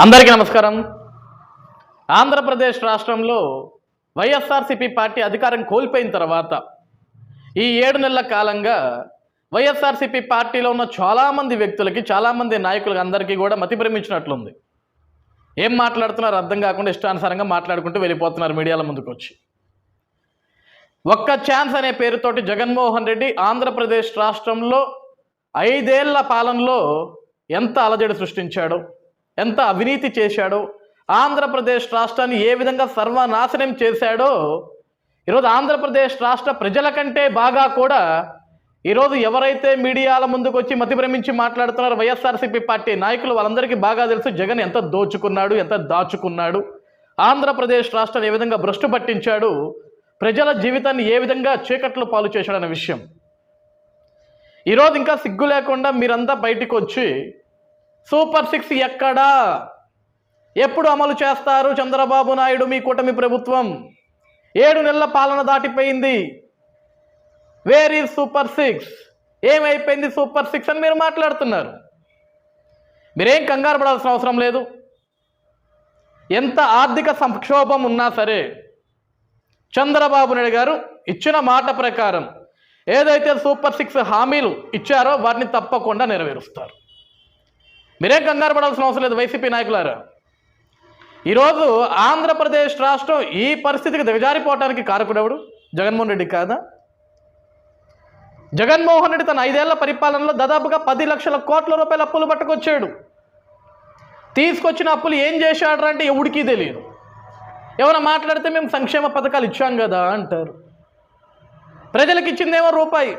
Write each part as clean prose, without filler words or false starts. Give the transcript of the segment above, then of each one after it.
అందరికీ నమస్కారం. ఆంధ్రప్రదేశ్ రాష్ట్రంలో వైఎస్ఆర్సీపీ పార్టీ అధికారం కోల్పోయిన తర్వాత ఈ 7 నెలల కాలంగా వైఎస్ఆర్సీపీ పార్టీలో ఉన్న చాలామంది వ్యక్తులకి, చాలామంది నాయకులకు అందరికీ కూడా మతిభ్రమించినట్లుంది. ఏం మాట్లాడుతున్నారో అర్థం కాకుండా ఇష్టానుసారంగా మాట్లాడుకుంటూ వెళ్ళిపోతున్నారు మీడియాల ముందుకు వచ్చి. ఒక్క ఛాన్స్ అనే పేరుతోటి జగన్మోహన్ రెడ్డి ఆంధ్రప్రదేశ్ రాష్ట్రంలో 5 ఏళ్ల పాలనలో ఎంత అలజడి సృష్టించాడో, ఎంత అవినీతి చేశాడో, ఆంధ్రప్రదేశ్ రాష్ట్రాన్ని ఏ విధంగా సర్వనాశనం చేశాడో ఈరోజు ఆంధ్రప్రదేశ్ రాష్ట్ర ప్రజల కంటే బాగా కూడా ఈరోజు ఎవరైతే మీడియాల ముందుకు వచ్చి మతిభ్రమించి మాట్లాడుతున్నారో వైఎస్ఆర్సీపీ పార్టీ నాయకులు, వాళ్ళందరికీ బాగా తెలుసు జగన్ ఎంత దోచుకున్నాడు, ఎంత దాచుకున్నాడు, ఆంధ్రప్రదేశ్ రాష్ట్రాన్ని ఏ విధంగా భ్రష్టు పట్టించాడు, ప్రజల జీవితాన్ని ఏ విధంగా చీకట్లు పాలు చేశాడనే విషయం. ఈరోజు ఇంకా సిగ్గు లేకుండా మీరంతా బయటికి వచ్చి సూపర్ 6 ఎక్కడా, ఎప్పుడు అమలు చేస్తారు చంద్రబాబు నాయుడు మీ కూటమి ప్రభుత్వం, 7 నెలల పాలన దాటిపోయింది, వేర్ ఈజ్ సూపర్ 6, ఏమైపోయింది సూపర్ 6 అని మీరు మాట్లాడుతున్నారు. మీరేం కంగారు పడాల్సిన అవసరం లేదు. ఎంత ఆర్థిక సంక్షోభం ఉన్నా సరే చంద్రబాబు నాయుడు గారు ఇచ్చిన మాట ప్రకారం ఏదైతే సూపర్ 6 హామీలు ఇచ్చారో వాటిని తప్పకుండా నెరవేరుస్తారు. మీరేం కంగారు పడాల్సిన అవసరం లేదు. వైసీపీ నాయకులారా, ఈరోజు ఆంధ్రప్రదేశ్ రాష్ట్రం ఈ పరిస్థితికి దిగజారిపోవడానికి కారకుడెవడు? జగన్మోహన్ రెడ్డి కాదా? జగన్మోహన్ రెడ్డి తన 5 ఏళ్ల పరిపాలనలో దాదాపుగా 10 లక్షల కోట్ల రూపాయల అప్పులు పట్టుకొచ్చాడు. తీసుకొచ్చిన అప్పులు ఏం చేశాడు అంటే ఎవడికి తెలియదు. ఏమైనా మాట్లాడితే మేము సంక్షేమ పథకాలు ఇచ్చాం కదా అంటారు. ప్రజలకు ఇచ్చిందేమో రూపాయి,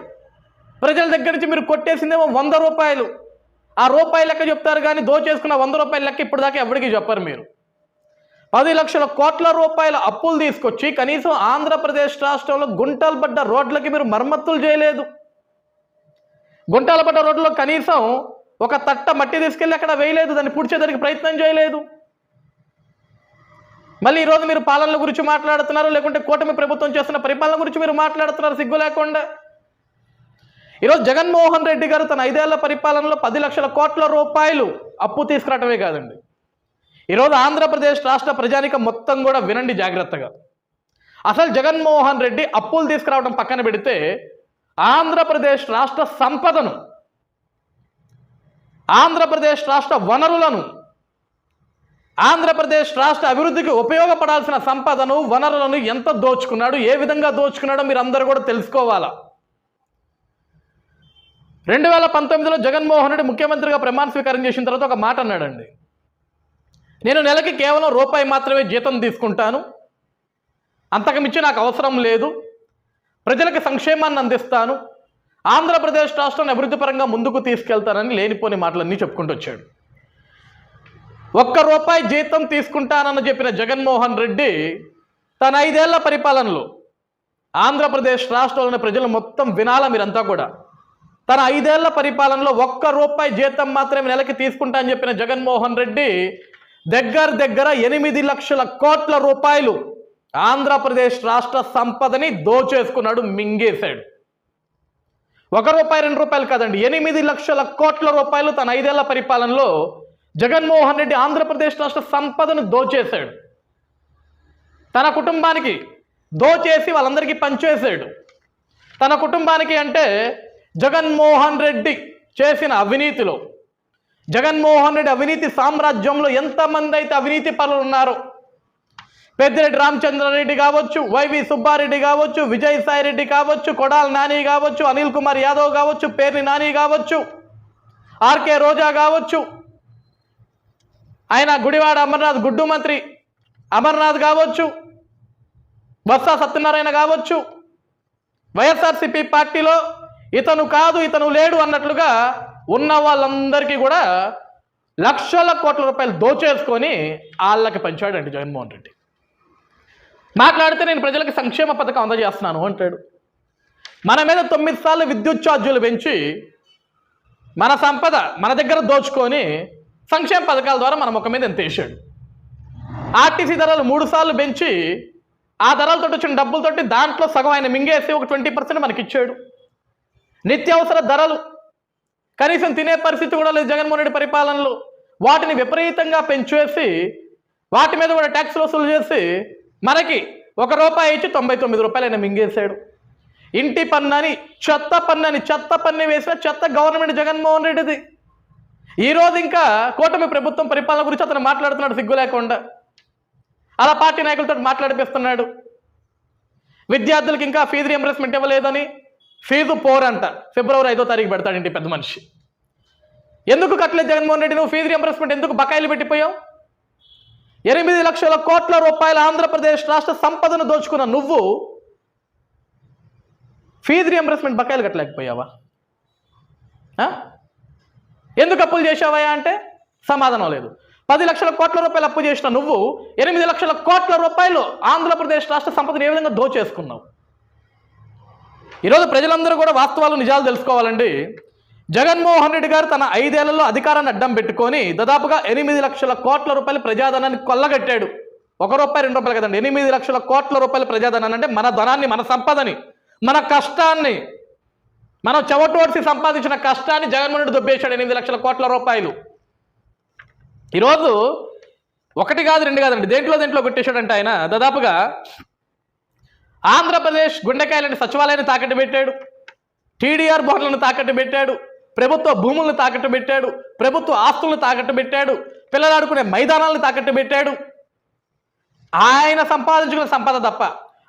ప్రజల దగ్గర నుంచి మీరు కొట్టేసిందేమో 100 రూపాయలు. ఆ రూపాయి లెక్క చెప్తారు కానీ దోచేసుకున్న 100 రూపాయల లెక్క ఇప్పుడు దాకా ఎవరికి చెప్పరు. మీరు 10 లక్షల కోట్ల రూపాయల అప్పులు తీసుకొచ్చి కనీసం ఆంధ్రప్రదేశ్ రాష్ట్రంలో గుంటలు పడ్డ రోడ్లకి మీరు మరమ్మతులు చేయలేదు. గుంటలు పడ్డ రోడ్లలో కనీసం ఒక తట్ట మట్టి తీసుకెళ్ళి అక్కడ వేయలేదు, దాన్ని పూడ్చేదానికి ప్రయత్నం చేయలేదు. మళ్ళీ ఈరోజు మీరు పాలనల గురించి మాట్లాడుతున్నారు, లేకుంటే కూటమి ప్రభుత్వం చేస్తున్న పరిపాలన గురించి మీరు మాట్లాడుతున్నారు సిగ్గు లేకుండా. ఈరోజు జగన్మోహన్ రెడ్డి గారు తన 5 ఏళ్ల పరిపాలనలో 10 లక్షల కోట్ల రూపాయలు అప్పు తీసుకురావటమే కాదండి, ఈరోజు ఆంధ్రప్రదేశ్ రాష్ట్ర ప్రజానికం మొత్తం కూడా వినండి జాగ్రత్తగా. అసలు జగన్మోహన్ రెడ్డి అప్పులు తీసుకురావడం పక్కన పెడితే ఆంధ్రప్రదేశ్ రాష్ట్ర సంపదను, ఆంధ్రప్రదేశ్ రాష్ట్ర వనరులను, ఆంధ్రప్రదేశ్ రాష్ట్ర అభివృద్ధికి ఉపయోగపడాల్సిన సంపదను, వనరులను ఎంత దోచుకున్నాడు, ఏ విధంగా దోచుకున్నాడో మీరు అందరూ కూడా తెలుసుకోవాలా. 2019లో జగన్మోహన్ రెడ్డి ముఖ్యమంత్రిగా ప్రమాణ స్వీకారం చేసిన తర్వాత ఒక మాట అన్నాడండి, నేను నెలకి కేవలం రూపాయి మాత్రమే జీతం తీసుకుంటాను, అంతకుమించి నాకు అవసరం లేదు, ప్రజలకు సంక్షేమాన్ని అందిస్తాను, ఆంధ్రప్రదేశ్ రాష్ట్రాన్ని అభివృద్ధి పరంగా ముందుకు తీసుకెళ్తానని లేనిపోని మాటలన్నీ చెప్పుకుంటూ వచ్చాడు. 1 రూపాయి జీతం తీసుకుంటానని చెప్పిన జగన్మోహన్ రెడ్డి తన 5 ఏళ్ల పరిపాలనలో ఆంధ్రప్రదేశ్ రాష్ట్రంలోని ప్రజలు మొత్తం వినాలా మీరంతా కూడా, తన 5 ఏళ్ల పరిపాలనలో 1 రూపాయి జీతం మాత్రమే నెలకి తీసుకుంటా అని చెప్పిన జగన్మోహన్ రెడ్డి దగ్గర 8 లక్షల కోట్ల రూపాయలు ఆంధ్రప్రదేశ్ రాష్ట్ర సంపదని దోచేసుకున్నాడు, మింగేశాడు. 1 రూపాయి 2 రూపాయలు కాదండి, 8 లక్షల కోట్ల రూపాయలు తన 5 ఏళ్ల పరిపాలనలో జగన్మోహన్ రెడ్డి ఆంధ్రప్రదేశ్ రాష్ట్ర సంపదను దోచేశాడు. తన కుటుంబానికి దోచేసి వాళ్ళందరికీ పంచేశాడు. తన కుటుంబానికి అంటే జగన్మోహన్ రెడ్డి చేసిన అవినీతిలో, జగన్మోహన్ రెడ్డి అవినీతి సామ్రాజ్యంలో ఎంతమంది అయితే అవినీతి పరులు ఉన్నారో, పెద్దిరెడ్డి రామచంద్రారెడ్డి కావచ్చు, వైవి సుబ్బారెడ్డి కావచ్చు, విజయసాయి రెడ్డి కావచ్చు, కొడాల నాని కావచ్చు, అనిల్ కుమార్ యాదవ్ కావచ్చు, పేర్ని నాని కావచ్చు, ఆర్కే రోజా కావచ్చు, ఆయన గుడివాడ అమర్నాథ్ గుడ్డు మంత్రి అమర్నాథ్ కావచ్చు, బొత్స సత్యనారాయణ కావచ్చు, వైఎస్ఆర్సీపీ పార్టీలో ఇతను కాదు ఇతను లేడు అన్నట్లుగా ఉన్న వాళ్ళందరికీ కూడా లక్షల కోట్ల రూపాయలు దోచేసుకొని వాళ్ళకి పంచాడండి జగన్మోహన్ రెడ్డి. మాట్లాడితే నేను ప్రజలకు సంక్షేమ పథకం అందజేస్తున్నాను అంటాడు. మన మీద 9 సార్లు విద్యుత్ ఛార్జీలు పెంచి మన సంపద మన దగ్గర దోచుకొని సంక్షేమ పథకాల ద్వారా మన ముఖం మీద ఎంత వేసాడు. ఆర్టీసీ ధరలు 3 సార్లు పెంచి ఆ ధరలతో వచ్చిన డబ్బులతోటి దాంట్లో సగం ఆయన మింగేసి ఒక 20% మనకి ఇచ్చాడు. నిత్యావసర ధరలు కనీసం తినే పరిస్థితి కూడా లేదు జగన్మోహన్ రెడ్డి పరిపాలనలో. వాటిని విపరీతంగా పెంచేసి వాటి మీద కూడా ట్యాక్స్ వసూలు చేసి మనకి ₹1 ఇచ్చి 99 రూపాయలు ఆయన మింగేశాడు. ఇంటి పన్ను చెత్త పన్ను వేసిన చెత్త గవర్నమెంట్ జగన్మోహన్ రెడ్డిది. ఈరోజు ఇంకా కూటమి ప్రభుత్వం పరిపాలన గురించి అతను మాట్లాడుతున్నాడు సిగ్గు లేకుండా. అలా పార్టీ నాయకులతో మాట్లాడిపిస్తున్నాడు. విద్యార్థులకు ఇంకా ఫీజు రియంబర్స్మెంట్ ఇవ్వలేదని ఫీజు పోరంట ఫిబ్రవరి 5వ తారీఖు పెడతాడు ఇంటి పెద్ద మనిషి. ఎందుకు కట్టలేదు జగన్మోహన్ రెడ్డి నువ్వు ఫీజు రియంబర్స్మెంట్? ఎందుకు బకాయిలు పెట్టిపోయావు? 8 లక్షల కోట్ల రూపాయల ఆంధ్రప్రదేశ్ రాష్ట్ర సంపదను దోచుకున్న నువ్వు ఫీజు రియంబర్స్మెంట్ బకాయిలు కట్టలేకపోయావా? ఎందుకు అప్పులు చేశావా అంటే సమాధానం లేదు. 10 లక్షల కోట్ల రూపాయలు అప్పు చేసిన నువ్వు 8 లక్షల కోట్ల రూపాయలు ఆంధ్రప్రదేశ్ రాష్ట్ర సంపదను ఏ విధంగా దోచేసుకున్నావు? ఈరోజు ప్రజలందరూ కూడా వాస్తవాలు నిజాలు తెలుసుకోవాలండి. జగన్మోహన్ రెడ్డి గారు తన 5 ఏళ్లలో అధికారాన్ని అడ్డం పెట్టుకొని దాదాపుగా 8 లక్షల కోట్ల రూపాయల ప్రజాధనాన్ని కొల్లగట్టాడు. ₹1 ₹2 కదండి, 8 లక్షల కోట్ల రూపాయల ప్రజాధనాన్ని అంటే మన ధనాన్ని, మన సంపదని, మన కష్టాన్ని, మనం చెవటోడ్చి సంపాదించిన కష్టాన్ని జగన్మోహన్ రెడ్డి దొబ్బేశాడు. 8 లక్షల కోట్ల రూపాయలు ఈరోజు 1 కాదు 2 కాదండి, దేంట్లో కొట్టేశాడంటే ఆయన దాదాపుగా ఆంధ్రప్రదేశ్ గుండెకాయలని సచివాలయాన్ని తాకట్టు పెట్టాడు, టీడీఆర్ బాండ్లను తాకట్టు పెట్టాడు, ప్రభుత్వ భూములను తాకట్టు పెట్టాడు, ప్రభుత్వ ఆస్తులను తాకట్టు పెట్టాడు, పిల్లలు ఆడుకునే మైదానాలను తాకట్టు పెట్టాడు. ఆయన సంపాదించుకున్న సంపద తప్ప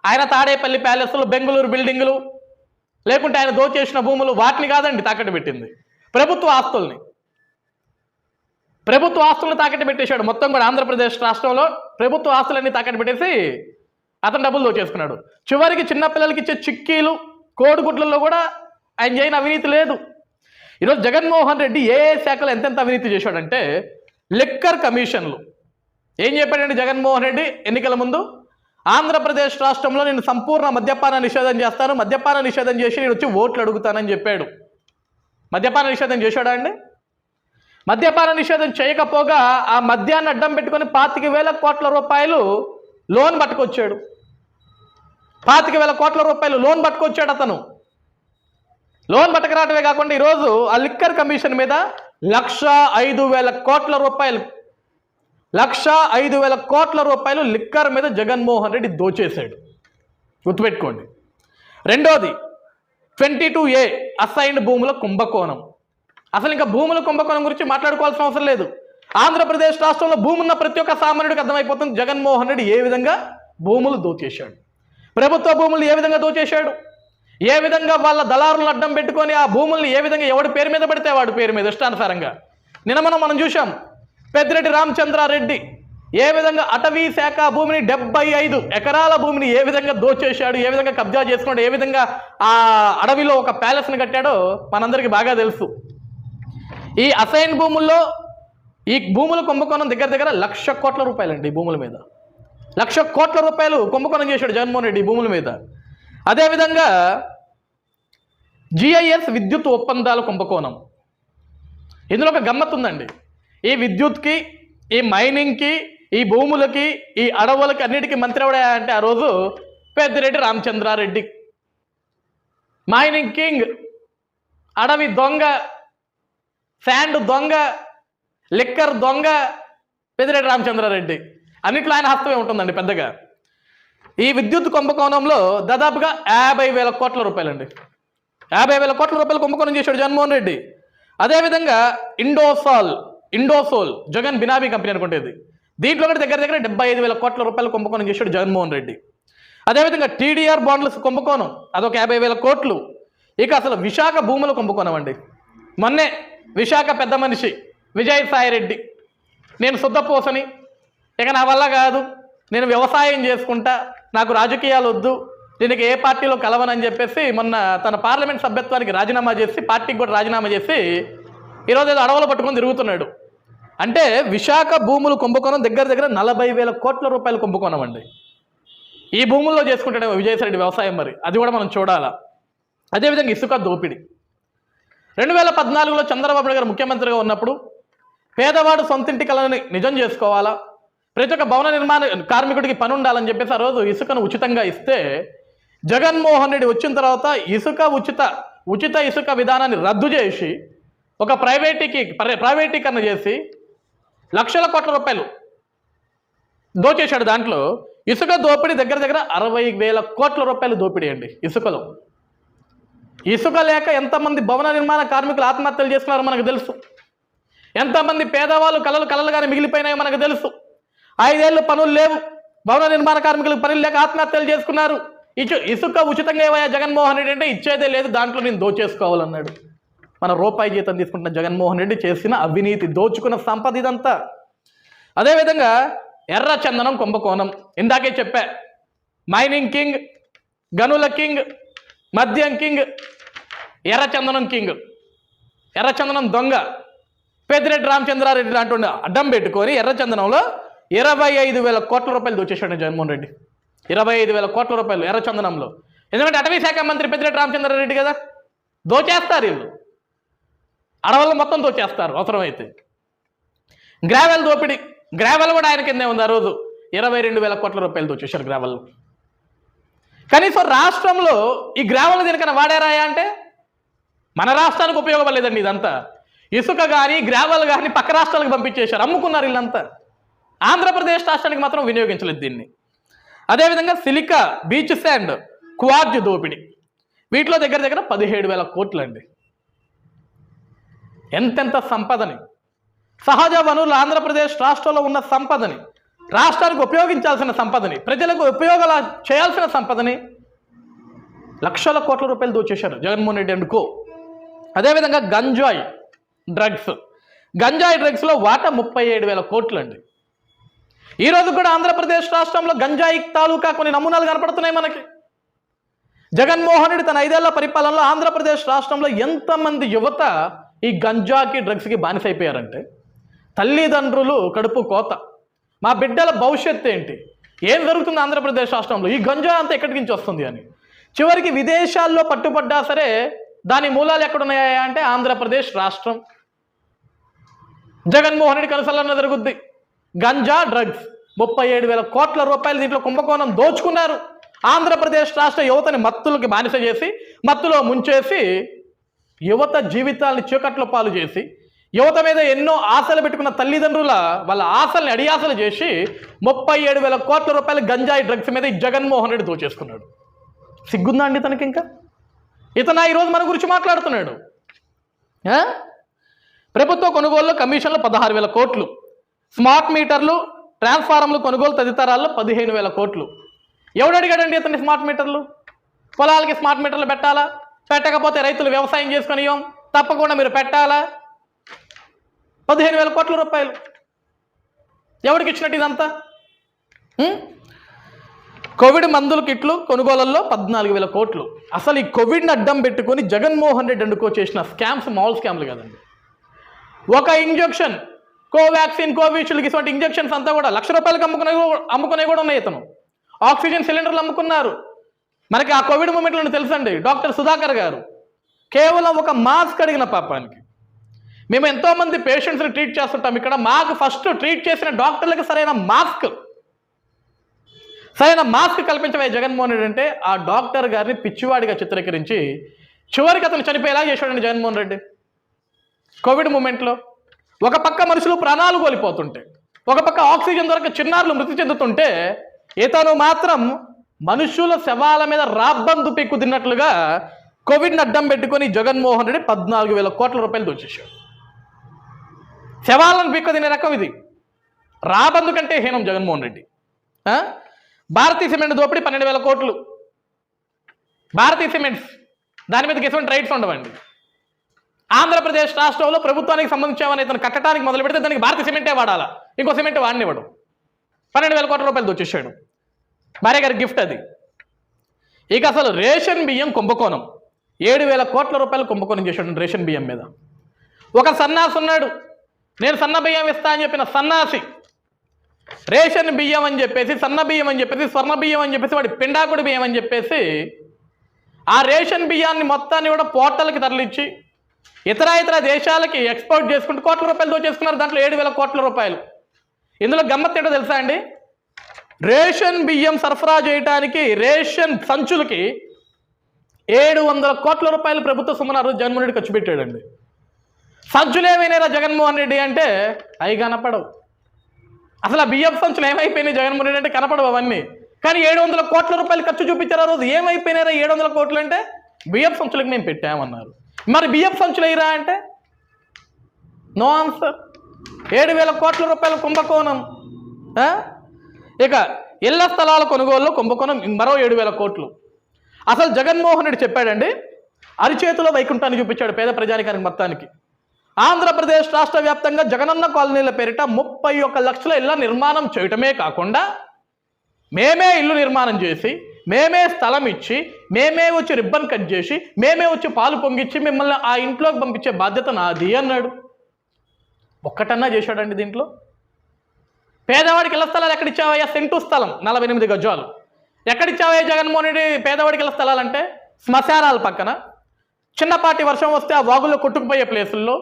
ఆయన తాడేపల్లి ప్యాలెస్లు, బెంగళూరు బిల్డింగులు, లేకుంటే ఆయన దోచేసిన భూములు వాటిని కాదండి తాకట్టు పెట్టింది, ప్రభుత్వ ఆస్తుల్ని తాకట్టు పెట్టేశాడు. మొత్తం కూడా ఆంధ్రప్రదేశ్ రాష్ట్రంలో ప్రభుత్వ ఆస్తులన్నీ తాకట్టు పెట్టేసి అతను డబ్బులు దోచేసుకున్నాడు. చివరికి చిన్నపిల్లలకి ఇచ్చే చిక్కీలు, కోడిగుడ్లలో కూడా ఆయన చేయని అవినీతి లేదు. ఈరోజు జగన్మోహన్ రెడ్డి ఏ శాఖలో ఎంతెంత అవినీతి చేశాడంటే లిక్కర్ కమిషన్లు. ఏం చెప్పాడండి జగన్మోహన్ రెడ్డి ఎన్నికల ముందు? ఆంధ్రప్రదేశ్ రాష్ట్రంలో నేను సంపూర్ణ మద్యపాన నిషేధం చేస్తాను, మద్యపాన నిషేధం చేసి నేను వచ్చి ఓట్లు అడుగుతానని చెప్పాడు. మద్యపాన నిషేధం చేశాడా అండి? మద్యపాన నిషేధం చేయకపోగా ఆ మద్యాన్ని అడ్డం పెట్టుకొని 25,000 కోట్ల రూపాయలు లోన్ పట్టుకొచ్చాడు. 25,000 కోట్ల రూపాయలు లోన్ పట్టుకొచ్చాడు అతను. లోన్ పట్టుకురావటమే కాకుండా ఈరోజు ఆ లిక్కర్ కమిషన్ మీద 1,05,000 కోట్ల రూపాయలు 1,05,000 కోట్ల రూపాయలు లిక్కర్ మీద జగన్మోహన్ రెడ్డి దోచేశాడు. గుర్తుపెట్టుకోండి. రెండోది 22A అసైన్డ్ భూముల కుంభకోణం. అసలు ఇంకా భూముల కుంభకోణం గురించి మాట్లాడుకోవాల్సిన అవసరం లేదు. ఆంధ్రప్రదేశ్ రాష్ట్రంలో భూమి ఉన్న ప్రతి ఒక్క సామాన్యుడికి అర్థమైపోతుంది జగన్మోహన్ రెడ్డి ఏ విధంగా భూములు దోచేశాడు, ప్రభుత్వ భూములు ఏ విధంగా దోచేశాడు, ఏ విధంగా వాళ్ళ దళారులను అడ్డం పెట్టుకొని ఆ భూముల్ని ఏ విధంగా ఎవడి పేరు మీద పడితే వాడి పేరు మీద ఇష్టానుసారంగా. నిన్న మనం చూసాం పెద్దిరెడ్డి రామచంద్రారెడ్డి ఏ విధంగా అటవీ శాఖ భూమిని 75 ఎకరాల భూమిని ఏ విధంగా దోచేశాడు, ఏ విధంగా కబ్జా చేసుకున్నాడు, ఏ విధంగా ఆ అడవిలో ఒక ప్యాలెస్ని కట్టాడో మనందరికీ బాగా తెలుసు. ఈ అసైన్ భూముల్లో ఈ భూముల కుంభకోణం దగ్గర 1,00,000 కోట్ల రూపాయలండి. భూముల మీద 1,00,000 కోట్ల రూపాయలు కుంభకోణం చేశాడు జగన్మోహన్ రెడ్డి భూముల మీద. అదేవిధంగా GIS విద్యుత్ ఒప్పందాల కుంభకోణం. ఇందులో ఒక గమ్మత్తు ఉందండి. ఈ విద్యుత్కి, ఈ మైనింగ్కి, ఈ భూములకి, ఈ అడవులకి అన్నిటికీ మంత్రి ఎవడా అంటే ఆ రోజు పెద్దిరెడ్డి రామచంద్రారెడ్డి. మైనింగ్ కింగ్, అడవి దొంగ, శాండ్ దొంగ, లిక్కర్ దొంగ పెద్దిరెడ్డి రామచంద్రారెడ్డి. అన్నిట్లో ఆయన హస్తమే ఉంటుందండి పెద్దగా. ఈ విద్యుత్ కుంభకోణంలో దాదాపుగా 50,000 కోట్ల రూపాయలండి. 50,000 కోట్ల రూపాయలు కుంభకోణం చేశాడు జగన్మోహన్ రెడ్డి. అదేవిధంగా ఇండోసోల్ జగన్ బినామీ కంపెనీ అనుకుంటేది, దీంట్లో కూడా దగ్గర 75,000 కోట్ల రూపాయలు కుంభకోణం చేశాడు జగన్మోహన్ రెడ్డి. అదేవిధంగా టీడీఆర్ బాండ్ల కుంభకోణం అదొక 50,000 కోట్లు. ఇక అసలు విశాఖ భూముల కుంభకోణం అండి. మొన్నే విశాఖ పెద్ద మనిషి విజయసాయి రెడ్డి, నేను శుద్ధపోసని, ఇక నా వల్ల కాదు, నేను వ్యవసాయం చేసుకుంటా, నాకు రాజకీయాలు వద్దు, దీనికి ఏ పార్టీలో కలవనని చెప్పేసి మొన్న తన పార్లమెంట్ సభ్యత్వానికి రాజీనామా చేసి, పార్టీకి కూడా రాజీనామా చేసి ఈరోజు ఏదో అడవులు పట్టుకొని తిరుగుతున్నాడు. అంటే విశాఖ భూములు కుంభకోణం దగ్గర 40,000 కోట్ల రూపాయల కుంభకోణం అండి. ఈ భూముల్లో చేసుకుంటాడే విజయసాయి రెడ్డి వ్యవసాయం, మరి అది కూడా మనం చూడాలా. అదేవిధంగా ఇసుక దోపిడీ. 2014లో చంద్రబాబు నాయుడు గారు ముఖ్యమంత్రిగా ఉన్నప్పుడు పేదవాడు సొంతింటి కలని నిజం చేసుకోవాలా, ప్రతి ఒక్క భవన నిర్మాణ కార్మికుడికి పని ఉండాలని చెప్పేసి ఆ రోజు ఇసుకను ఉచితంగా ఇస్తే, జగన్మోహన్ రెడ్డి వచ్చిన తర్వాత ఉచిత ఇసుక విధానాన్ని రద్దు చేసి ఒక ప్రైవేటీకరణ చేసి లక్షల కోట్ల రూపాయలు దోచేశాడు. దాంట్లో ఇసుక దోపిడీ దగ్గర దగ్గర 60,000 కోట్ల రూపాయలు దోపిడీ అండి ఇసుకలో. ఇసుక లేక ఎంతమంది భవన నిర్మాణ కార్మికులు ఆత్మహత్యలు చేసుకున్నారో మనకు తెలుసు. ఎంతమంది పేదవాళ్ళు కలలుగానే మిగిలిపోయినాయో మనకు తెలుసు. 5 ఏళ్ళు పనులు లేవు, భవన నిర్మాణ కార్మికులకు పనులు లేక ఆత్మహత్యలు చేసుకున్నారు. ఇసుక ఉచితంగా ఏవయ్యా జగన్మోహన్ రెడ్డి అంటే ఇచ్చేదే లేదు, దాంట్లో నేను దోచేసుకోవాలన్నాడు. మన రూపాయి జీతం తీసుకుంటున్న జగన్మోహన్ రెడ్డి చేసిన అవినీతి, దోచుకున్న సంపద ఇదంతా. అదేవిధంగా ఎర్ర చందనం కుంభకోణం, ఇందాకే చెప్పా. మైనింగ్ కింగ్, గనుల కింగ్, మద్యం కింగ్, ఎర్రచందనం కింగ్. ఎర్రచందనం దొంగ పెద్దిరెడ్డి రామచంద్రారెడ్డి లాంటి అడ్డం పెట్టుకొని ఎర్రచందనంలో 25,000 కోట్ల రూపాయలు దోచేశాడు జగన్మోహన్ రెడ్డి. 25,000 కోట్ల రూపాయలు ఎర్రచందనంలో. ఎందుకంటే అటవీ శాఖ మంత్రి పెద్దిరెడ్డి రామచంద్రారెడ్డి కదా, దోచేస్తారు వీళ్ళు, అడవులను మొత్తం దోచేస్తారు అవసరమైతే. గ్రావెల్ దోపిడీ, గ్రావెల్ కూడా ఆయన కిందే ఉంది. ఆ రోజు 22,000 కోట్ల రూపాయలు దోచేశారు గ్రావెల్. కనీసం రాష్ట్రంలో ఈ గ్రావెల్ దేనికైనా వాడారాయా అంటే మన రాష్ట్రానికి ఉపయోగపడలేదండి ఇదంతా. ఇసుక కానీ గ్రావెల్ కానీ పక్క రాష్ట్రాలకు పంపించేశారు, అమ్ముకున్నారు వీళ్ళంతా. ఆంధ్రప్రదేశ్ రాష్ట్రానికి మాత్రం వినియోగించలేదు దీన్ని. అదేవిధంగా సిలికా, బీచ్ శాండ్, క్వార్జ్ దోపిడీ, వీటిలో దగ్గర దగ్గర 17,000 కోట్లు అండి. ఎంతెంత సంపదని, సహజ వనరులు ఆంధ్రప్రదేశ్ రాష్ట్రంలో ఉన్న సంపదని, రాష్ట్రానికి ఉపయోగించాల్సిన సంపదని, ప్రజలకు ఉపయోగాలు చేయాల్సిన సంపదని లక్షల కోట్ల రూపాయలు దోచేశారు జగన్మోహన్ రెడ్డి అండ్ కో. అదేవిధంగా గంజాయి డ్రగ్స్లో వాటా 37,000 కోట్లు అండి. ఈరోజు కూడా ఆంధ్రప్రదేశ్ రాష్ట్రంలో గంజాయి తాలూకా కొన్ని నమూనాలు కనపడుతున్నాయి మనకి. జగన్మోహన్ రెడ్డి తన 5 ఏళ్ల పరిపాలనలో ఆంధ్రప్రదేశ్ రాష్ట్రంలో ఎంతమంది యువత ఈ గంజాకి డ్రగ్స్కి బానిసైపోయారంటే, తల్లిదండ్రులు కడుపు కోత, మా బిడ్డల భవిష్యత్తు ఏంటి, ఏం జరుగుతుంది ఆంధ్రప్రదేశ్ రాష్ట్రంలో, ఈ గంజా అంతా ఎక్కడి నుంచి వస్తుంది అని. చివరికి విదేశాల్లో పట్టుబడ్డా సరే దాని మూలాలు ఎక్కడున్నాయా అంటే ఆంధ్రప్రదేశ్ రాష్ట్రం. జగన్మోహన్ రెడ్డి కనసలన్న జరుగుద్ది. గంజా డ్రగ్స్ 37,000 కోట్ల రూపాయలు దీంట్లో కుంభకోణం దోచుకున్నారు. ఆంధ్రప్రదేశ్ రాష్ట్ర యువతని మత్తులకి బానిస చేసి, మత్తులో ముంచేసి, యువత జీవితాలను చీకట్లో పాలు చేసి, యువత మీద ఎన్నో ఆశలు పెట్టుకున్న తల్లిదండ్రుల వాళ్ళ ఆశల్ని అడియాసలు చేసి 37,000 కోట్ల రూపాయలు గంజాయి డ్రగ్స్ మీద ఈ జగన్మోహన్ రెడ్డి దోచేసుకున్నాడు. సిగ్గుందా అండి తనకి? ఇంకా ఇతను ఈరోజు మన గురించి మాట్లాడుతున్నాడు. ప్రభుత్వ కొనుగోలులో కమిషన్లు 16,000 కోట్లు, స్మార్ట్ మీటర్లు, ట్రాన్స్ఫార్మర్లు కొనుగోలు తదితరాల్లో 15,000 కోట్లు. ఎవడు అడిగాడండి ఇతన్ని స్మార్ట్ మీటర్లు? పొలాలకి స్మార్ట్ మీటర్లు పెట్టాలా? పెట్టకపోతే రైతులు వ్యవసాయం చేసుకొని తప్పకుండా మీరు పెట్టాలా? 15,000 కోట్ల రూపాయలు ఎవరికి ఇచ్చినట్టు ఇదంతా? కోవిడ్ మందుల కిట్లు కొనుగోలుల్లో 14,000 కోట్లు. అసలు ఈ కోవిడ్ని అడ్డం పెట్టుకొని జగన్మోహన్ రెడ్డి అండుకో చేసిన స్కామ్స్ మామూలు స్కామ్లు కదండి. ఒక ఇంజక్షన్, కోవాక్సిన్, కోవిషీల్డ్కి ఇటువంటి ఇంజక్షన్స్ అంతా కూడా ₹1,00,000 అమ్ముకునే కూడా ఉన్నాయి. ఇతను ఆక్సిజన్ సిలిండర్లు అమ్ముకున్నారు. మనకి ఆ కోవిడ్ మూమెంట్లో తెలుసండి, డాక్టర్ సుధాకర్ గారు కేవలం ఒక మాస్క్ అడిగిన పాపానికి. మేము ఎంతోమంది పేషెంట్స్ని ట్రీట్ చేస్తుంటాం ఇక్కడ, మాకు ఫస్ట్ ట్రీట్ చేసిన డాక్టర్లకి సరైన మాస్క్ కల్పించవే జగన్మోహన్ రెడ్డి అంటే ఆ డాక్టర్ గారిని పిచ్చివాడిగా చిత్రీకరించి చివరికి అతను చనిపోయేలా చేశాడండి జగన్మోహన్ రెడ్డి. కోవిడ్ మూమెంట్లో ఒక పక్క మనుషులు ప్రాణాలు కోల్పోతుంటే, ఒక పక్క ఆక్సిజన్ దొరక చిన్నారులు మృతి చెందుతుంటే, ఇతను మాత్రం మనుషుల శవాల మీద రాబ్బందు పిక్కు తిన్నట్లుగా కోవిడ్ని అడ్డం పెట్టుకొని జగన్మోహన్ రెడ్డి 14,000 కోట్ల రూపాయలు దోచేశాడు. శవాలను పిక్కు తినే రకం ఇది. రాబందు కంటే హీనం జగన్మోహన్ రెడ్డి. భారతీయ సిమెంట్ దోపిడీ 12,000 కోట్లు. భారతీయ సిమెంట్స్ దాని మీదకి ఎటువంటి రైట్స్ ఉండవండి. ఆంధ్రప్రదేశ్ రాష్ట్రంలో ప్రభుత్వానికి సంబంధించేవని ఇతను కట్టడానికి మొదలు పెడితే దానికి భారతీయ సిమెంటే వాడాలా, ఇంకో సిమెంట్ వాడినివ్వడం. 12,000 కోట్ల రూపాయలు దోచేశాడు. భార్య గారి గిఫ్ట్ అది. ఇక అసలు రేషన్ బియ్యం కుంభకోణం 7,000 కోట్ల రూపాయలు కుంభకోణం చేశాడు రేషన్ బియ్యం మీద. ఒక సన్నాసి ఉన్నాడు, నేను సన్న బియ్యం ఇస్తా అని చెప్పిన సన్నాసి రేషన్ బియ్యం అని చెప్పేసి, సన్న బియ్యం అని చెప్పేసి, స్వర్ణ బియ్యం అని చెప్పేసి, వాడి పిండాకుడి బియ్యం అని చెప్పేసి ఆ రేషన్ బియ్యాన్ని మొత్తాన్ని కూడా పోర్టల్కి తరలించి ఇతర దేశాలకి ఎక్స్పోర్ట్ చేసుకుంటూ కోట్ల రూపాయలు దోచేసుకున్నారు. దాంట్లో 7,000 కోట్ల రూపాయలు. ఇందులో గమ్మత్తు ఏంటో తెలుసా అండి? రేషన్ బియ్యం సరఫరా చేయడానికి రేషన్ సంచులకి 700 కోట్ల రూపాయలు ప్రభుత్వ సొమ్మున జగన్మోహన్ రెడ్డి ఖర్చు పెట్టాడండి. సంచులు ఏమైనారా జగన్మోహన్ రెడ్డి అంటే అవి కనపడవు. అసలు ఆ బియ్యం సంచులు ఏమైపోయినాయి జగన్మోహన్ రెడ్డి అంటే కనపడవు అవన్నీ. కానీ 700 కోట్ల రూపాయలు ఖర్చు చూపించారు ఆ రోజు. ఏమైపోయినారా 700 కోట్లు అంటే బియ్యం సంచులకు మేము పెట్టామన్నారు. మరి బియ్యం సంచులు అయ్యిరా అంటే నో ఆన్సర్. 7,000 కోట్ల రూపాయల కుంభకోణం. ఇక ఇళ్ల స్థలాల కొనుగోలులో కుంభకోణం మరో 7,000 కోట్లు. అసలు జగన్మోహన్ రెడ్డి చెప్పాడండి, అరిచేతిలో వైకుంఠాన్ని చూపించాడు పేద ప్రజానికానికి మొత్తానికి. ఆంధ్రప్రదేశ్ రాష్ట్ర వ్యాప్తంగా జగనన్న కాలనీల పేరిట 31 లక్షల ఇళ్ల నిర్మాణం చేయటమే కాకుండా మేమే ఇల్లు నిర్మాణం చేసి, మేమే స్థలం ఇచ్చి, మేమే వచ్చి రిబ్బన్ కట్ చేసి, మేమే వచ్చి పాలు పొంగిచ్చి మిమ్మల్ని ఆ ఇంట్లోకి పంపించే బాధ్యత నాది అన్నాడు. ఒక్కటన్నా చేశాడండి దీంట్లో? పేదవాడికి ఇళ్ల స్థలాలు ఎక్కడిచ్చావయ్యా? సెంటు స్థలం 48 గజాలు ఎక్కడిచ్చావయ్యా జగన్మోహన్ రెడ్డి? పేదవాడికి ఇళ్ల స్థలాలంటే శ్మశానాల పక్కన, చిన్నపాటి వర్షం వస్తే ఆ వాగుల్లో కొట్టుకుపోయే ప్లేసుల్లో,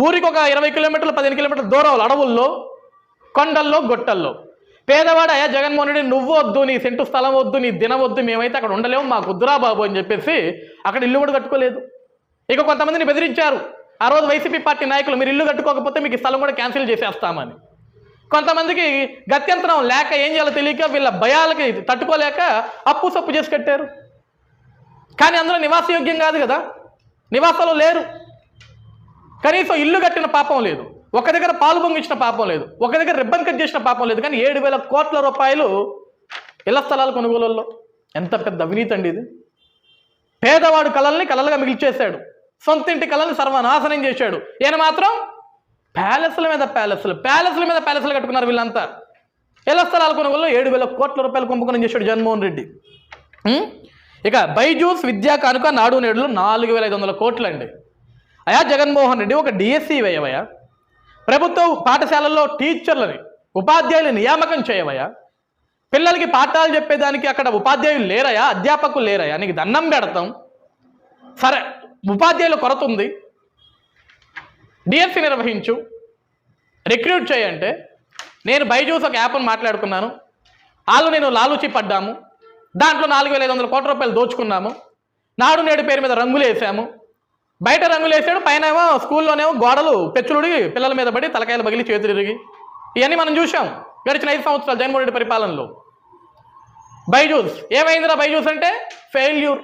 ఊరికి ఒక 20 కిలోమీటర్లు 15 కిలోమీటర్ల దూరంలో అడవుల్లో, కొండల్లో, గొట్టల్లో. పేదవాడు అయ్యా జగన్మోహన్ రెడ్డి నువ్వు వద్దు, నీ సెంటు స్థలం వద్దు, నీ దినం వద్దు, మేమైతే అక్కడ ఉండలేము, మాకు వద్దురా బాబు అని చెప్పేసి అక్కడ ఇల్లు కూడా కట్టుకోలేదు. ఇక కొంతమందిని బెదిరించారు ఆ రోజు వైసీపీ పార్టీ నాయకులు, మీరు ఇల్లు కట్టుకోకపోతే మీకు స్థలం కూడా క్యాన్సిల్ చేసేస్తామని. కొంతమందికి గత్యంతరం లేక ఏం చేయాలో తెలియక వీళ్ళ భయాలకి తట్టుకోలేక అప్పు సప్పు చేసి కట్టారు. కానీ అందులో నివాసయోగ్యం కాదు కదా, నివాసాలు లేరు. కనీసం ఇల్లు కట్టిన పాపం లేదు, ఒక దగ్గర పాలు పొంగిచ్చిన పాపం లేదు, ఒక దగ్గర రిబ్బన్ కట్ చేసిన పాపం లేదు. కానీ 7,000 కోట్ల రూపాయలు ఇళ్ల స్థలాల కొనుగోలులో. ఎంత పెద్ద అవినీతి అండి ఇది! పేదవాడు కళల్ని కళలుగా మిగిల్చేశాడు, సొంత ఇంటి కళల్ని సర్వనాశనం చేశాడు. ఈయన మాత్రం ప్యాలెస్ల మీద ప్యాలెస్లు కట్టుకున్నారు వీళ్ళంతా. ఇళ్ల స్థలాల కొనుగోలులో 7,000 కోట్ల రూపాయలు కుంభకోణం చేశాడు జగన్మోహన్ రెడ్డి. ఇక బైజూస్ విద్యా కానుక నాడు నేడులో 4,500 కోట్లు అండి. అయా జగన్మోహన్ రెడ్డి ఒక డిఎస్సి వేయవయా, ప్రభుత్వ పాఠశాలల్లో టీచర్లని ఉపాధ్యాయులు నియామకం చేయవయా, పిల్లలకి పాఠాలు చెప్పేదానికి అక్కడ ఉపాధ్యాయులు లేరయా, అధ్యాపకులు లేరయా, నీకు దండం పెడతాం. సరే ఉపాధ్యాయుల కొరత ఉంది, డిఎస్సి నిర్వహించు, రిక్రూట్ చేయంటే నేను బైజూస్ ఒక యాప్ను మాట్లాడుకున్నాను, నేను లాలూచి పడ్డాము, దాంట్లో 4,500 కోట్ల రూపాయలు దోచుకున్నాము, నాడు నేడు పేరు మీద రంగులు వేసాము, బయట రంగులు వేసాడు, పైన ఏమో స్కూల్లోనేమో గోడలు పెచ్చులుడి పిల్లల మీద పడి తలకాయలు పగిలి చేతులు తిరిగి, ఇవన్నీ మనం చూసాం గడిచిన 5 సంవత్సరాలు జగన్మోహన్ రెడ్డి పరిపాలనలో. బైజూస్ ఏమైందిరా? బైజూస్ అంటే ఫెయిల్యూర్,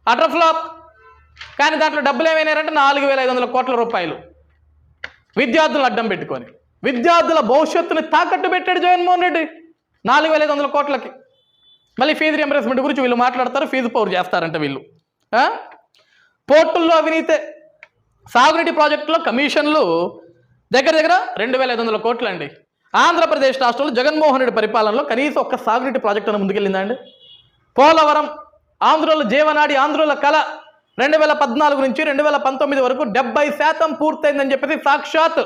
అటర్ ఫ్లాప్. కానీ దాంట్లో డబ్బులు ఏమైనారంటే 4,500 కోట్ల రూపాయలు విద్యార్థులను అడ్డం పెట్టుకొని విద్యార్థుల భవిష్యత్తుని తాకట్టు పెట్టాడు జగన్మోహన్ రెడ్డి 4,500 కోట్లకి. మళ్ళీ ఫీజు రియంబర్స్మెంట్ గురించి వీళ్ళు మాట్లాడతారు, ఫీజు పవర్ చేస్తారంట వీళ్ళు. పోర్టుల్లో అవినీతే, సాగునీటి ప్రాజెక్టులో కమిషన్లు దగ్గర 2,500 కోట్లు అండి. ఆంధ్రప్రదేశ్ రాష్ట్రంలో జగన్మోహన్ రెడ్డి పరిపాలనలో కనీసం ఒక్క సాగునీటి ప్రాజెక్టు అని ముందుకెళ్ళిందండి? పోలవరం ఆంధ్రుల జీవనాడి, ఆంధ్రుల కళ 2014 నుంచి 2019 వరకు 70% పూర్తయిందని చెప్పేసి సాక్షాత్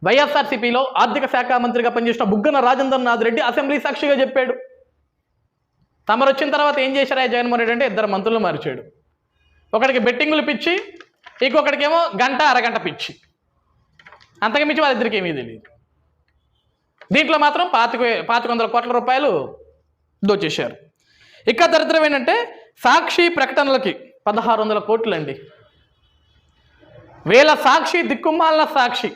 వైఎస్ఆర్సీపీలో ఆర్థిక శాఖ మంత్రిగా పనిచేసిన బుగ్గన రాజేంద్రనాథ్ రెడ్డి అసెంబ్లీ సాక్షిగా చెప్పాడు. తమరు వచ్చిన తర్వాత ఏం చేశారా జగన్మోహన్ రెడ్డి అంటే 2 మంత్రులు మార్చాడు. ఒకడికి బెట్టింగులు పిచ్చి, ఇంకొకడికేమో గంట అరగంట పిచ్చి, అంతకుమించి వాళ్ళిద్దరికి ఏమీ తెలియదు. దీంట్లో మాత్రం 2,500 కోట్ల రూపాయలు దోచేశారు. ఇక దరిద్రం ఏంటంటే సాక్షి ప్రకటనలకి 1,600 కోట్లు అండి. వీళ్ళ సాక్షి దిక్కుమాలిన సాక్షి,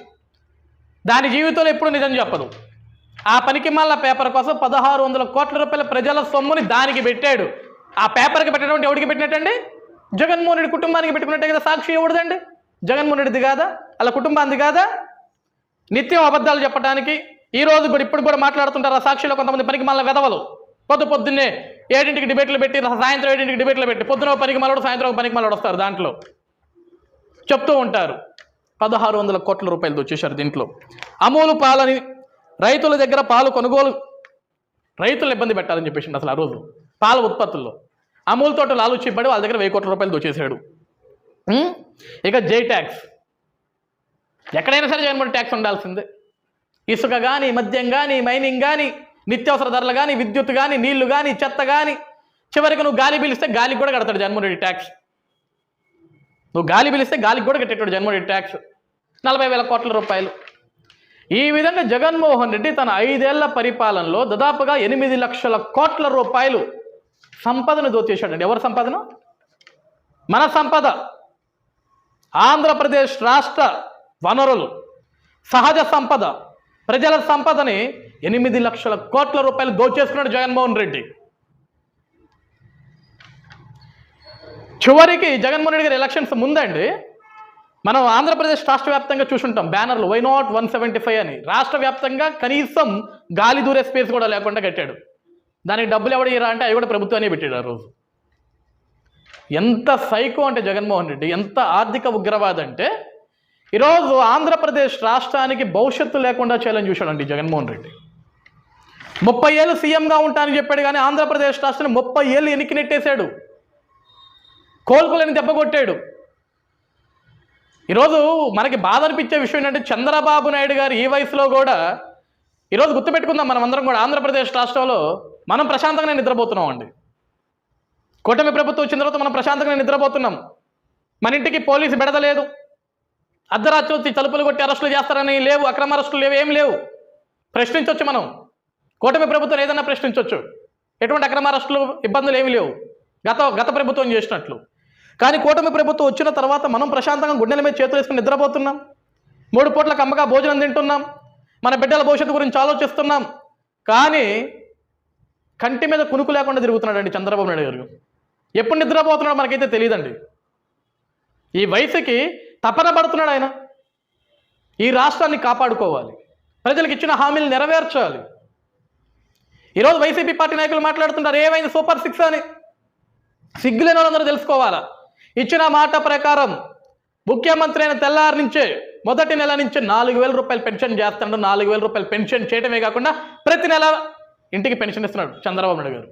దాని జీవితంలో ఎప్పుడు నిజం చెప్పదు. ఆ పనికిమాలిన పేపర్ కోసం 1,600 కోట్ల రూపాయల ప్రజల సొమ్ముని దానికి పెట్టాడు. ఆ పేపర్కి పెట్టడం ఎవరికి పెట్టినట్టండి? జగన్మోహన్ రెడ్డి కుటుంబానికి పెట్టుకున్నట్టే కదా. సాక్షి ఎవరిదండి? జగన్మోహన్ రెడ్డిది కాదా? అలా కుటుంబానికి కాదా? నిత్యం అబద్ధాలు చెప్పడానికి ఈ రోజు కూడా ఇప్పుడు కూడా మాట్లాడుతుంటారు. ఆ సాక్షిలో కొంతమంది పనికిమాలిన వెధవలు పొద్దున్నే 7ంటికి డిబేట్లు పెట్టి, సాయంత్రం 7ంటికి డిబేట్లు పెట్టి, పొద్దున పనికిమాలోడు, సాయంత్రం ఒక పనికిమాలోడు వస్తారు, దాంట్లో చెప్తూ ఉంటారు. 1,600 కోట్ల రూపాయలు దోచేశారు దీంట్లో. అమూలు పాలని రైతుల దగ్గర పాలు కొనుగోలు, రైతులు ఇబ్బంది పెట్టాలని చెప్పేసి అసలు ఆ రోజు పాల ఉత్పత్తుల్లో అమూల్ తోట లాలూచి ఇవ్వడు, వాళ్ళ దగ్గర 1,000 కోట్ల రూపాయలు దోచేశాడు. ఇక జై ట్యాక్స్, ఎక్కడైనా సరే జగన్మోహన్ ట్యాక్స్ ఉండాల్సిందే. ఇసుక కానీ, మద్యం కానీ, మైనింగ్ కానీ, నిత్యావసర ధరలు కానీ, విద్యుత్ కానీ, నీళ్లు కానీ, చెత్త కానీ, చివరికి నువ్వు గాలి పీలిస్తే గాలికి కూడా కడతాడు జగన్మోహన్ రెడ్డి ట్యాక్స్. నువ్వు గాలి పీలిస్తే గాలికి కూడా కట్టేటాడు జగన్మోహన్ రెడ్డి ట్యాక్స్ 40,000 కోట్ల రూపాయలు. ఈ విధంగా జగన్మోహన్ రెడ్డి తన 5 ఏళ్ల పరిపాలనలో దాదాపుగా 8 లక్షల కోట్ల రూపాయలు సంపదను దోచేశాడండి. ఎవరి సంపదను? మన సంపద. ఆంధ్రప్రదేశ్ రాష్ట్ర వనరులు, సహజ సంపద, ప్రజల సంపదని 8 లక్షల కోట్ల రూపాయలు దోచేసుకున్నాడు జగన్మోహన్ రెడ్డి. చివరికి జగన్మోహన్ రెడ్డి గారి ఎలక్షన్స్ ముందండి మనం ఆంధ్రప్రదేశ్ రాష్ట్ర వ్యాప్తంగా చూసుంటాం బ్యానర్లు వై నాట్ 175 అని. రాష్ట్ర వ్యాప్తంగా కనీసం గాలి దూరే స్పేస్ కూడా లేకుండా కట్టాడు. దానికి డబ్బులు ఎవడు ఇరా అంటే అవి కూడా ప్రభుత్వాన్ని పెట్టాడు ఆ రోజు. ఎంత సైకో అంటే జగన్మోహన్ రెడ్డి, ఎంత ఆర్థిక ఉగ్రవాద అంటే ఈరోజు ఆంధ్రప్రదేశ్ రాష్ట్రానికి భవిష్యత్తు లేకుండా చేయాలని చూశాడండి జగన్మోహన్ రెడ్డి. 30 ఏళ్ళు సీఎంగా ఉంటానని చెప్పాడు, కానీ ఆంధ్రప్రదేశ్ రాష్ట్రాన్ని 30 ఏళ్ళు ఎనికి నెట్టేశాడు, కోలుకోలేని దెబ్బ కొట్టాడు. ఈరోజు మనకి బాధ అనిపించే విషయం ఏంటంటే చంద్రబాబు నాయుడు గారు ఈ వయసులో కూడా, ఈరోజు గుర్తుపెట్టుకుందాం మనం అందరం కూడా, ఆంధ్రప్రదేశ్ రాష్ట్రంలో మనం ప్రశాంతంగానే నిద్రపోతున్నాం అండి. కూటమి ప్రభుత్వం వచ్చిన తర్వాత మనం ప్రశాంతంగా నిద్రపోతున్నాం. మన ఇంటికి పోలీసు బెడదలేదు, అర్ధరాత్రి వచ్చి తలుపులు కొట్టి అరెస్టులు చేస్తారని లేవు, అక్రమ అరెస్టులు లేవు, ఏం లేవు. ప్రశ్నించవచ్చు మనం, కూటమి ప్రభుత్వం ఏదైనా ప్రశ్నించవచ్చు. ఎటువంటి అక్రమ అరెస్టులు ఇబ్బందులు ఏమీ లేవు గత ప్రభుత్వం చేసినట్లు. కానీ కూటమి ప్రభుత్వం వచ్చిన తర్వాత మనం ప్రశాంతంగా గుండెల మీద చేతులు వేసుకుని నిద్రపోతున్నాం. 3 పూట్ల కమ్మగా భోజనం తింటున్నాం, మన బిడ్డల భవిష్యత్తు గురించి ఆలోచిస్తున్నాం. కానీ కంటి మీద కునుకు లేకుండా తిరుగుతున్నాడండి చంద్రబాబు నాయుడు గారు. ఎప్పుడు నిద్రపోతున్నాడో మనకైతే తెలియదండి. ఈ వయసుకి తపన పడుతున్నాడు ఆయన. ఈ రాష్ట్రాన్ని కాపాడుకోవాలి, ప్రజలకు ఇచ్చిన హామీలు నెరవేర్చాలి. ఈరోజు వైసీపీ పార్టీ నాయకులు మాట్లాడుతుంటారు ఏమైంది సూపర్ 6 అని. సిగ్గులేని వాళ్ళందరూ తెలుసుకోవాలా. ఇచ్చిన మాట ప్రకారం ముఖ్యమంత్రి అయిన తెల్లారి నుంచే మొదటి నెల నుంచి 4,000 రూపాయలు పెన్షన్ చేస్తున్నాడు. 4,000 రూపాయలు పెన్షన్ చేయడమే కాకుండా ప్రతి నెల ఇంటికి పెన్షన్ ఇస్తున్నాడు చంద్రబాబు నాయుడు గారు.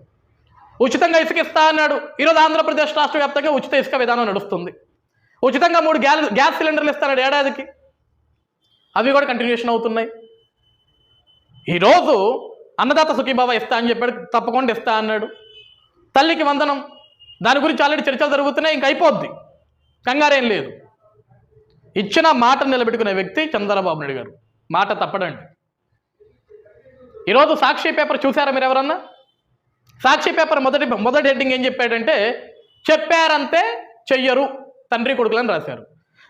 ఉచితంగా ఇసుక ఇస్తా అన్నాడు. ఈరోజు ఆంధ్రప్రదేశ్ రాష్ట్ర వ్యాప్తంగా ఉచిత ఇసుక విధానం నడుస్తుంది. ఉచితంగా 3 గ్యాస్ సిలిండర్లు ఇస్తున్నాడు ఏడాదికి, అవి కూడా కంటిన్యూషన్ అవుతున్నాయి. ఈరోజు అన్నదాత సుఖీభావ ఇస్తా అని చెప్పాడు, తప్పకుండా ఇస్తా అన్నాడు. తల్లికి వందనం, దాని గురించి ఆల్రెడీ చర్చలు జరుగుతున్నాయి, ఇంక అయిపోద్ది, కంగారేం లేదు. ఇచ్చిన మాట నిలబెట్టుకునే వ్యక్తి చంద్రబాబు నాయుడు గారు, మాట తప్పడండి. ఈరోజు సాక్షి పేపర్ చూసారా మీరు ఎవరన్నా? సాక్షి పేపర్ మొదటి హెడ్డింగ్ ఏం చెప్పాడంటే చెప్పారంతే చెయ్యరు తండ్రి కొడుకులని రాశారు.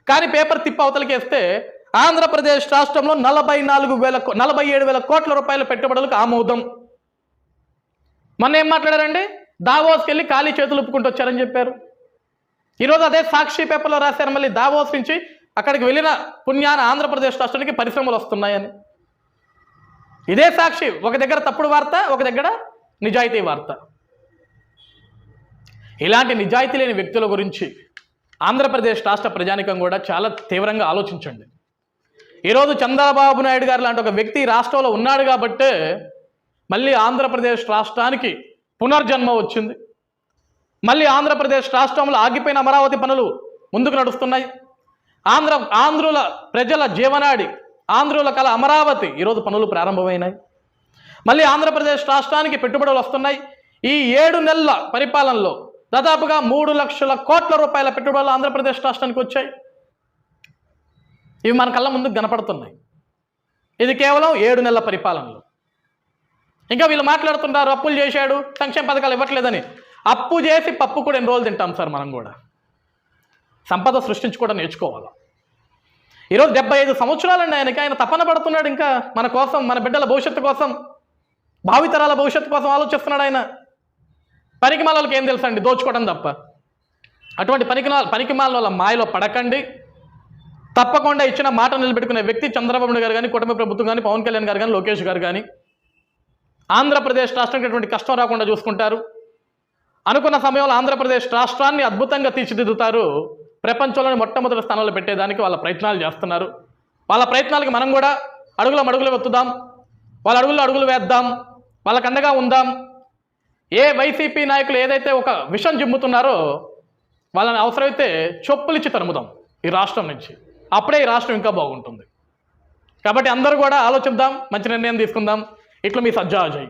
కానీ పేపర్ తిప్పి అవతలకేస్తే ఆంధ్రప్రదేశ్ రాష్ట్రంలో 47,000 కోట్ల రూపాయల పెట్టుబడులకు ఆమోదం. మొన్న ఏం మాట్లాడారండి? దావోస్కి వెళ్ళి ఖాళీ చేతులు ఒప్పుకుంటూ వచ్చారని చెప్పారు. ఈరోజు అదే సాక్షి పేపర్లో రాశారు మళ్ళీ దావోస్ నుంచి అక్కడికి వెళ్ళిన పుణ్యాన ఆంధ్రప్రదేశ్ రాష్ట్రానికి పరిశ్రమలు వస్తున్నాయని. ఇదే సాక్షి ఒక దగ్గర తప్పుడు వార్త, ఒక దగ్గర నిజాయితీ వార్త. ఇలాంటి నిజాయితీ లేని వ్యక్తుల గురించి ఆంధ్రప్రదేశ్ రాష్ట్ర ప్రజానికం కూడా చాలా తీవ్రంగా ఆలోచించండి. ఈరోజు చంద్రబాబు నాయుడు గారు లాంటి ఒక వ్యక్తి రాష్ట్రంలో ఉన్నాడు కాబట్టే మళ్ళీ ఆంధ్రప్రదేశ్ రాష్ట్రానికి పునర్జన్మ వచ్చింది. మళ్ళీ ఆంధ్రప్రదేశ్ రాష్ట్రంలో ఆగిపోయిన అమరావతి పనులు ముందుకు నడుస్తున్నాయి. ఆంధ్రుల ప్రజల జీవనాడి, ఆంధ్రుల కళ అమరావతి ఈరోజు పనులు ప్రారంభమైనాయి. మళ్ళీ ఆంధ్రప్రదేశ్ రాష్ట్రానికి పెట్టుబడులు వస్తున్నాయి. ఈ 7 నెలల పరిపాలనలో దాదాపుగా 3 లక్షల కోట్ల రూపాయల పెట్టుబడులు ఆంధ్రప్రదేశ్ రాష్ట్రానికి వచ్చాయి. ఇవి మన కళ్ళ ముందుకు కనపడుతున్నాయి. ఇది కేవలం 7 నెలల పరిపాలనలో. ఇంకా వీళ్ళు మాట్లాడుతున్నారు అప్పులు చేశాడు, సంక్షేమ పథకాలు ఇవ్వట్లేదని. అప్పు చేసి పప్పు కూడా ఎన్ని రోజులు తింటాం సార్ మనం కూడా. సంపద సృష్టించుకోవడం నేర్చుకోవాలి. ఈరోజు 75 సంవత్సరాలండి ఆయనకి. ఆయన తపన పడుతున్నాడు ఇంకా మన కోసం, మన బిడ్డల భవిష్యత్తు కోసం, భావితరాల భవిష్యత్తు కోసం ఆలోచిస్తున్నాడు ఆయన. పనికిమాలకి ఏం తెలుసండి? దోచుకోవడం తప్ప. అటువంటి పనికిమాల వాళ్ళ మాయలో పడకండి. తప్పకుండా ఇచ్చిన మాట నిలబెట్టుకునే వ్యక్తి చంద్రబాబు నాయుడు గారు కానీ, కుటుంబ ప్రభుత్వం కానీ, పవన్ కళ్యాణ్ గారు కానీ, లోకేష్ గారు కానీ ఆంధ్రప్రదేశ్ రాష్ట్రానికి ఎటువంటి కష్టం రాకుండా చూసుకుంటారు. అనుకున్న సమయంలో ఆంధ్రప్రదేశ్ రాష్ట్రాన్ని అద్భుతంగా తీర్చిదిద్దుతారు. ప్రపంచంలోని మొట్టమొదటి స్థానంలో పెట్టేదానికి వాళ్ళ ప్రయత్నాలు చేస్తున్నారు. వాళ్ళ ప్రయత్నాలకి మనం కూడా అడుగులు వెతుకుదాం, వాళ్ళ అడుగులు వేద్దాం, వాళ్ళకి అండగా ఉందాం. ఏ వైసీపీ నాయకులు ఏదైతే ఒక విషం జిమ్ముతున్నారో వాళ్ళని అవసరమైతే చొప్పులిచ్చి తరుముదాం ఈ రాష్ట్రం నుంచి. అప్పుడే ఈ రాష్ట్రం ఇంకా బాగుంటుంది. కాబట్టి అందరూ కూడా ఆలోచిద్దాం, మంచి నిర్ణయం తీసుకుందాం. ఇట్లా మీ సజ్జా అజయ్.